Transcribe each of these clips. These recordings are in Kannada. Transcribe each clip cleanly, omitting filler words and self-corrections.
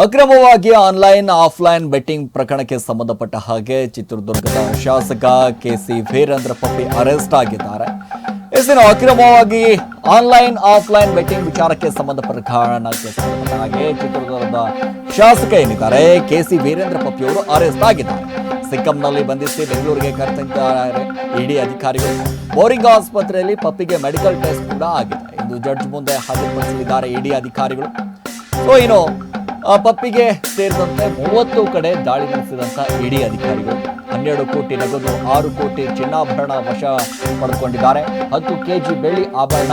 ಅಕ್ರಮವಾಗಿ ಆನ್ಲೈನ್ ಆಫ್ಲೈನ್ ಬೆಟ್ಟಿಂಗ್ ಪ್ರಕರಣಕ್ಕೆ ಸಂಬಂಧಪಟ್ಟ ಹಾಗೆ ಚಿತ್ರದುರ್ಗದ ಶಾಸಕ ಕೆಸಿ ವೀರೇಂದ್ರ ಪಪ್ಪಿ ಅರೆಸ್ಟ್ ಆಗಿದ್ದಾರೆ. ಅಕ್ರಮವಾಗಿ ಆನ್ಲೈನ್ ಆಫ್ಲೈನ್ ಬೆಟ್ಟಿಂಗ್ ವಿಚಾರಕ್ಕೆ ಸಂಬಂಧಪಟ್ಟ ಕಾರಣಕ್ಕೆ ಸಂಬಂಧಪಟ್ಟ ಹಾಗೆ ಚಿತ್ರದುರ್ಗದ ಶಾಸಕ ಏನಿದ್ದಾರೆ ಕೆಸಿ ವೀರೇಂದ್ರ ಪಪ್ಪಿ ಅವರು ಅರೆಸ್ಟ್ ಆಗಿದ್ದಾರೆ. ಸಿಕ್ಕಂನಲ್ಲಿ ಬಂಧಿಸಿ ಬೆಂಗಳೂರಿಗೆ ಕರೆತಂದಿದ್ದಾರೆ ಇಡಿ ಅಧಿಕಾರಿಗಳು. ಬೋರಿಂಗ್ ಆಸ್ಪತ್ರೆಯಲ್ಲಿ ಪಪ್ಪಿಗೆ ಮೆಡಿಕಲ್ ಟೆಸ್ಟ್ ಕೂಡ ಆಗಿದೆ. ಇಂದು ಜಡ್ಜ್ ಮುಂದೆ ಹಾಜರುಪಡಿಸಲಿದ್ದಾರೆ ಇಡಿ ಅಧಿಕಾರಿಗಳು. ಪಪ್ಪಿಗೆ ಸೇರಿದಂತೆ 30 ಕಡೆ ದಾಳಿ ನಡೆಸಿದಂತ ಇಡಿ ಅಧಿಕಾರಿಗಳು 12 ಕೋಟಿ ನಗದು, 6 ಕೋಟಿ ಚಿನ್ನಾಭರಣ ವಶ ಪಡೆದುಕೊಂಡಿದ್ದಾರೆ. 10 ಕೆಜಿ ಬೆಳ್ಳಿ ಆಭರಣ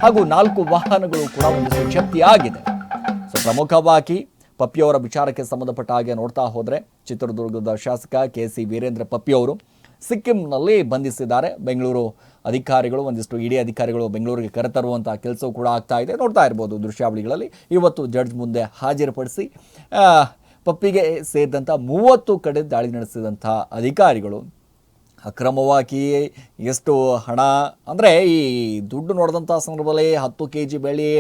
ಹಾಗೂ 4 ವಾಹನಗಳು ಕೂಡ ಒಂದಿಷ್ಟು ಜಪ್ತಿಯಾಗಿದೆ. ಪ್ರಮುಖವಾಗಿ ಪಪ್ಪಿಯವರ ವಿಚಾರಕ್ಕೆ ಸಂಬಂಧಪಟ್ಟ ಹಾಗೆ ನೋಡ್ತಾ ಹೋದ್ರೆ ಚಿತ್ರದುರ್ಗದ ಶಾಸಕ ಕೆಸಿ ವೀರೇಂದ್ರ ಪಪ್ಪಿ ಅವರು ಸಿಕ್ಕಿಂನಲ್ಲಿ ಬಂಧಿಸಿದ್ದಾರೆ. ಬೆಂಗಳೂರು ಅಧಿಕಾರಿಗಳು ಒಂದಿಷ್ಟು ಇಡಿ ಅಧಿಕಾರಿಗಳು ಬೆಂಗಳೂರಿಗೆ ಕರೆತರುವಂತಹ ಕೆಲಸವೂ ಕೂಡ ಆಗ್ತಾ ಇದೆ. ನೋಡ್ತಾ ಇರ್ಬೋದು ದೃಶ್ಯಾವಳಿಗಳಲ್ಲಿ. ಇವತ್ತು ಜಡ್ಜ್ ಮುಂದೆ ಹಾಜರುಪಡಿಸಿ ಪಪ್ಪಿಗೆ ಸೇರಿದಂಥ 30 ಕಡೆ ದಾಳಿ ನಡೆಸಿದಂಥ ಅಧಿಕಾರಿಗಳು ಅಕ್ರಮವಾಗಿ ಎಷ್ಟು ಹಣ ಅಂದರೆ ಈ ದುಡ್ಡು ನೋಡಿದಂಥ ಸಂದರ್ಭದಲ್ಲಿ 10 ಕೆಜಿ ಬೆಳ್ಳಿ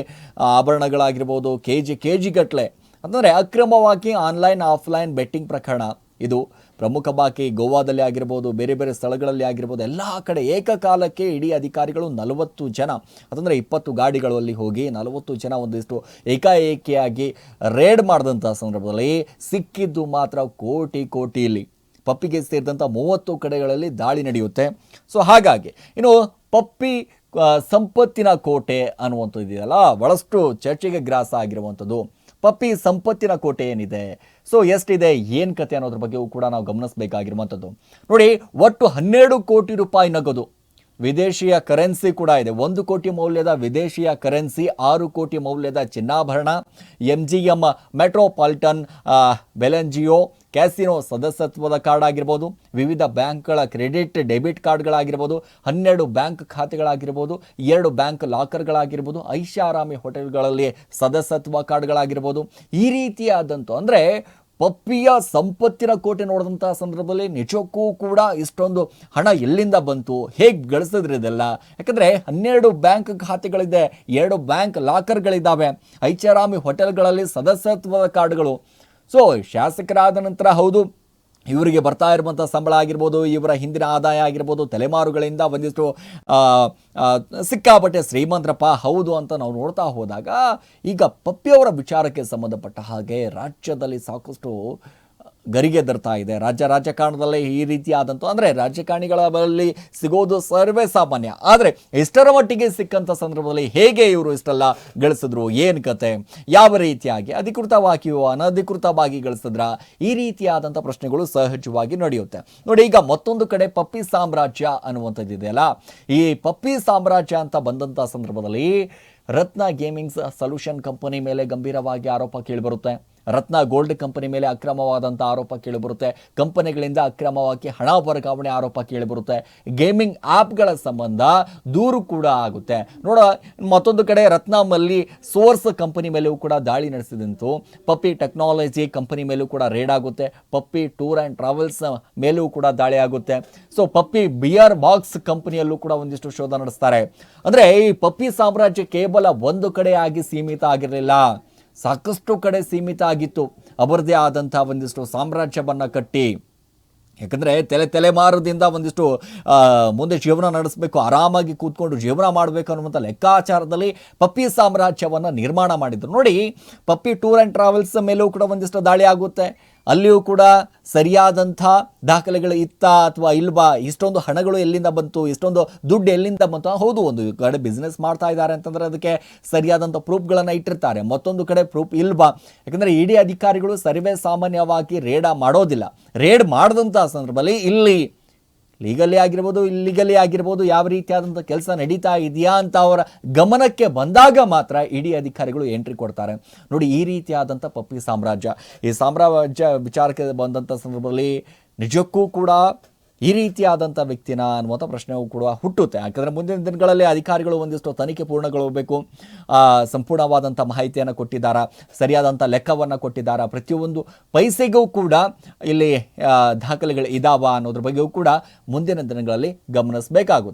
ಆಭರಣಗಳಾಗಿರ್ಬೋದು, ಕೆ ಜಿ ಗಟ್ಟಲೆ ಅಂದರೆ ಅಕ್ರಮವಾಗಿ ಆನ್ಲೈನ್ ಆಫ್ಲೈನ್ ಬೆಟ್ಟಿಂಗ್ ಪ್ರಕರಣ ಇದು. ಪ್ರಮುಖವಾಗಿ ಗೋವಾದಲ್ಲಿ ಆಗಿರ್ಬೋದು, ಬೇರೆ ಬೇರೆ ಸ್ಥಳಗಳಲ್ಲಿ ಆಗಿರ್ಬೋದು, ಎಲ್ಲ ಕಡೆ ಏಕಕಾಲಕ್ಕೆ ಇಡೀ ಅಧಿಕಾರಿಗಳು 40 ಜನ ಅಂತಂದರೆ 20 ಗಾಡಿಗಳಲ್ಲಿ ಹೋಗಿ 40 ಜನ ಒಂದಿಷ್ಟು ಏಕಾಏಕಿಯಾಗಿ ರೇಡ್ ಮಾಡಿದಂಥ ಸಂದರ್ಭದಲ್ಲಿ ಸಿಕ್ಕಿದ್ದು ಮಾತ್ರ ಕೋಟಿಯಲ್ಲಿ. ಪಪ್ಪಿಗೆ ಸೇರಿದಂಥ 30 ಕಡೆಗಳಲ್ಲಿ ದಾಳಿ ನಡೆಯುತ್ತೆ. ಹಾಗಾಗಿ ಇನ್ನು ಪಪ್ಪಿ ಸಂಪತ್ತಿನ ಕೋಟೆ ಅನ್ನುವಂಥದ್ದು ಇದೆಯಲ್ಲ, ಬಹಳಷ್ಟು ಚರ್ಚೆಗೆ ಗ್ರಾಸ ಆಗಿರುವಂಥದ್ದು. ಪಪ್ಪಿ ಸಂಪತ್ತಿನ ಕೋಟೆ ಏನಿದೆ, ಎಷ್ಟಿದೆ, ಏನು ಕತೆ ಅನ್ನೋದ್ರ ಬಗ್ಗೆಯೂ ಕೂಡ ನಾವು ಗಮನಿಸಬೇಕಾಗಿರುವಂಥದ್ದು. ನೋಡಿ, ಒಟ್ಟು 12 ಕೋಟಿ ರೂಪಾಯಿ ನಗದು, ವಿದೇಶಿಯ ಕರೆನ್ಸಿ ಕೂಡ ಇದೆ. 1 ಕೋಟಿ ಮೌಲ್ಯದ ವಿದೇಶಿಯ ಕರೆನ್ಸಿ, 6 ಕೋಟಿ ಮೌಲ್ಯದ ಚಿನ್ನಾಭರಣ, MGM ಮೆಟ್ರೋಪಾಲಿಟನ್ ಬೆಲೆಂಜಿಯೋ ಕ್ಯಾಸಿನೋ ಸದಸ್ಯತ್ವದ ಕಾರ್ಡ್ ಆಗಿರ್ಬೋದು, ವಿವಿಧ ಬ್ಯಾಂಕ್ಗಳ ಕ್ರೆಡಿಟ್ ಡೆಬಿಟ್ ಕಾರ್ಡ್ಗಳಾಗಿರ್ಬೋದು, 12 ಬ್ಯಾಂಕ್ ಖಾತೆಗಳಾಗಿರ್ಬೋದು, 2 ಬ್ಯಾಂಕ್ ಲಾಕರ್ಗಳಾಗಿರ್ಬೋದು, ಐಷಾರಾಮಿ ಹೋಟೆಲ್ಗಳಲ್ಲಿ ಸದಸ್ಯತ್ವ ಕಾರ್ಡ್ಗಳಾಗಿರ್ಬೋದು, ಈ ರೀತಿಯಾದಂಥ ಅಂದರೆ ಪಪ್ಪಿಯ ಸಂಪತ್ತಿನ ಕೋಟೆ ನೋಡಿದಂಥ ಸಂದರ್ಭದಲ್ಲಿ ನಿಜಕ್ಕೂ ಕೂಡ ಇಷ್ಟೊಂದು ಹಣ ಎಲ್ಲಿಂದ ಬಂತು, ಹೇಗೆ ಗಳಿಸಿದ್ರಿ ಇದೆಲ್ಲ? ಯಾಕಂದರೆ 12 ಬ್ಯಾಂಕ್ ಖಾತೆಗಳಿದೆ, 2 ಬ್ಯಾಂಕ್ ಲಾಕರ್ಗಳಿದ್ದಾವೆ, ಐಷಾರಾಮಿ ಹೋಟೆಲ್ಗಳಲ್ಲಿ ಸದಸ್ಯತ್ವದ ಕಾರ್ಡ್ಗಳು. ಶಾಸಕರಾದ ನಂತರ ಹೌದು, ಇವರಿಗೆ ಬರ್ತಾ ಇರುವಂಥ ಸಂಬಳ ಆಗಿರ್ಬೋದು, ಇವರ ಹಿಂದಿನ ಆದಾಯ ಆಗಿರ್ಬೋದು, ತಲೆಮಾರುಗಳಿಂದ ಒಂದಿಷ್ಟು ಸಿಕ್ಕಾಪಟ್ಟೆ ಶ್ರೀಮಂತರಪ್ಪ ಹೌದು ಅಂತ ನಾವು ನೋಡ್ತಾ ಹೋದಾಗ ಈಗ ಪಪ್ಪಿಯವರ ವಿಚಾರಕ್ಕೆ ಸಂಬಂಧಪಟ್ಟ ಹಾಗೆ ರಾಜ್ಯದಲ್ಲಿ ಸಾಕಷ್ಟು ಗರಿಗೆ ದರ್ತಾ ಇದೆ. ರಾಜಕಾರಣದಲ್ಲೇ ಈ ರೀತಿಯಾದಂಥ ಅಂದರೆ ರಾಜಕಾರಣಿಗಳ ಬಳಿ ಸಿಗೋದು ಸರ್ವೇ ಸಾಮಾನ್ಯ. ಆದರೆ ಎಷ್ಟರ ಮಟ್ಟಿಗೆ ಸಿಕ್ಕಂಥ ಸಂದರ್ಭದಲ್ಲಿ ಹೇಗೆ ಇವರು ಇಷ್ಟೆಲ್ಲ ಗಳಿಸಿದ್ರು, ಏನು ಕತೆ, ಯಾವ ರೀತಿಯಾಗಿ ಅಧಿಕೃತವಾಗಿಯೋ ಅನಧಿಕೃತವಾಗಿ ಗಳಿಸಿದ್ರ, ಈ ರೀತಿಯಾದಂಥ ಪ್ರಶ್ನೆಗಳು ಸಹಜವಾಗಿ ನಡೆಯುತ್ತೆ. ನೋಡಿ, ಈಗ ಮತ್ತೊಂದು ಕಡೆ ಪಪ್ಪಿ ಸಾಮ್ರಾಜ್ಯ ಅನ್ನುವಂಥದ್ದು ಇದೆಯಲ್ಲ, ಈ ಪಪ್ಪಿ ಸಾಮ್ರಾಜ್ಯ ಅಂತ ಬಂದಂಥ ಸಂದರ್ಭದಲ್ಲಿ ರತ್ನ ಗೇಮಿಂಗ್ಸ್ ಸೊಲ್ಯೂಷನ್ ಕಂಪನಿ ಮೇಲೆ ಗಂಭೀರವಾಗಿ ಆರೋಪ ಕೇಳಿಬರುತ್ತೆ. ರತ್ನ ಗೋಲ್ಡ್ ಕಂಪನಿ ಮೇಲೆ ಅಕ್ರಮವಾದಂಥ ಆರೋಪ ಕೇಳಿಬರುತ್ತೆ. ಕಂಪನಿಗಳಿಂದ ಅಕ್ರಮವಾಗಿ ಹಣ ವರ್ಗಾವಣೆ ಆರೋಪ ಕೇಳಿಬರುತ್ತೆ. ಗೇಮಿಂಗ್ ಆ್ಯಪ್ಗಳ ಸಂಬಂಧ ದೂರು ಕೂಡ ಆಗುತ್ತೆ. ಮತ್ತೊಂದು ಕಡೆ ರತ್ನಮಲ್ಲಿ ಸೋರ್ಸ್ ಕಂಪನಿ ಮೇಲೂ ಕೂಡ ದಾಳಿ ನಡೆಸಿದಂತು. ಪಪ್ಪಿ ಟೆಕ್ನಾಲಜಿ ಕಂಪನಿ ಮೇಲೂ ಕೂಡ ರೇಡ್ ಆಗುತ್ತೆ. ಪಪ್ಪಿ ಟೂರ್ ಆ್ಯಂಡ್ ಟ್ರಾವೆಲ್ಸ್ ಮೇಲೂ ಕೂಡ ದಾಳಿ ಆಗುತ್ತೆ. ಪಪ್ಪಿ ಬಿಯರ್ ಬಾಕ್ಸ್ ಕಂಪನಿಯಲ್ಲೂ ಕೂಡ ಒಂದಿಷ್ಟು ಶೋಧ ನಡೆಸ್ತಾರೆ. ಅಂದರೆ ಈ ಪಪ್ಪಿ ಸಾಮ್ರಾಜ್ಯ ಕೇವಲ ಒಂದು ಕಡೆ ಆಗಿ ಸೀಮಿತ ಆಗಿರಲಿಲ್ಲ, ಸಾಕಷ್ಟು ಕಡೆ ಸೀಮಿತ ಆಗಿತ್ತು. ಅವರದೇ ಆದಂಥ ಒಂದಿಷ್ಟು ಸಾಮ್ರಾಜ್ಯವನ್ನು ಕಟ್ಟಿ, ಯಾಕಂದರೆ ತಲೆಮಾರದಿಂದ ಒಂದಿಷ್ಟು ಮುಂದೆ ಜೀವನ ನಡೆಸಬೇಕು, ಆರಾಮಾಗಿ ಕೂತ್ಕೊಂಡು ಜೀವನ ಮಾಡಬೇಕು ಅನ್ನುವಂಥ ಲೆಕ್ಕಾಚಾರದಲ್ಲಿ ಪಪ್ಪಿ ಸಾಮ್ರಾಜ್ಯವನ್ನು ನಿರ್ಮಾಣ ಮಾಡಿದ್ರು. ನೋಡಿ, ಪಪ್ಪಿ ಟೂರ್ ಆ್ಯಂಡ್ ಟ್ರಾವೆಲ್ಸ್ ಮೇಲೂ ಕೂಡ ಒಂದಿಷ್ಟು ದಾಳಿ ಆಗುತ್ತೆ. ಅಲ್ಲಿಯೂ ಕೂಡ ಸರಿಯಾದಂಥ ದಾಖಲೆಗಳು ಇತ್ತಾ ಅಥವಾ ಇಲ್ವಾ, ಇಷ್ಟೊಂದು ಹಣಗಳು ಎಲ್ಲಿಂದ ಬಂತು, ಇಷ್ಟೊಂದು ದುಡ್ಡು ಎಲ್ಲಿಂದ ಬಂತು. ಹೌದು, ಒಂದು ಕಡೆ ಬಿಸ್ನೆಸ್ ಮಾಡ್ತಾ ಇದ್ದಾರೆ ಅಂತಂದರೆ ಅದಕ್ಕೆ ಸರಿಯಾದಂಥ ಪ್ರೂಫ್ಗಳನ್ನು ಇಟ್ಟಿರ್ತಾರೆ, ಮತ್ತೊಂದು ಕಡೆ ಪ್ರೂಫ್ ಇಲ್ವಾ. ಯಾಕಂದರೆ ಇಡಿ ಅಧಿಕಾರಿಗಳು ಸರ್ವೇ ಸಾಮಾನ್ಯವಾಗಿ ರೇಡ್ ಮಾಡೋದಿಲ್ಲ. ರೇಡ್ ಮಾಡಿದಂಥ ಸಂದರ್ಭದಲ್ಲಿ ಇಲ್ಲಿ ಲೀಗಲಿ ಆಗಿರ್ಬೋದು, ಇಲ್ಲಿಗಲಿ ಆಗಿರ್ಬೋದು, ಯಾವ ರೀತಿಯಾದಂಥ ಕೆಲಸ ನಡೀತಾ ಇದೆಯಾ ಅಂತ ಅವರ ಗಮನಕ್ಕೆ ಬಂದಾಗ ಮಾತ್ರ ಇಡಿ ಅಧಿಕಾರಿಗಳು ಎಂಟ್ರಿ ಕೊಡ್ತಾರೆ. ನೋಡಿ, ಈ ರೀತಿಯಾದಂಥ ಪಪ್ಪಿ ಸಾಮ್ರಾಜ್ಯ, ಈ ಸಾಮ್ರಾಜ್ಯ ವಿಚಾರಕ್ಕೆ ಬಂದಂಥ ಸಂದರ್ಭದಲ್ಲಿ ನಿಜಕ್ಕೂ ಕೂಡ ಈ ರೀತಿಯಾದಂಥ ವ್ಯಕ್ತಿನ ಅನ್ನುವಂಥ ಪ್ರಶ್ನೆಯೂ ಕೂಡ ಹುಟ್ಟುತ್ತೆ. ಯಾಕಂದರೆ ಮುಂದಿನ ದಿನಗಳಲ್ಲಿ ಅಧಿಕಾರಿಗಳು ಒಂದಿಷ್ಟು ತನಿಖೆ ಪೂರ್ಣಗೊಳ್ಳಬೇಕು, ಸಂಪೂರ್ಣವಾದಂಥ ಮಾಹಿತಿಯನ್ನು ಕೊಟ್ಟಿದ್ದಾರಾ, ಸರಿಯಾದಂಥ ಲೆಕ್ಕವನ್ನು ಕೊಟ್ಟಿದ್ದಾರಾ, ಪ್ರತಿಯೊಂದು ಪೈಸೆಗೂ ಕೂಡ ಇಲ್ಲಿ ದಾಖಲೆಗಳು ಇದಾವ ಅನ್ನೋದ್ರ ಬಗ್ಗೆಯೂ ಕೂಡ ಮುಂದಿನ ದಿನಗಳಲ್ಲಿ ಗಮನಿಸಬೇಕಾಗುತ್ತೆ.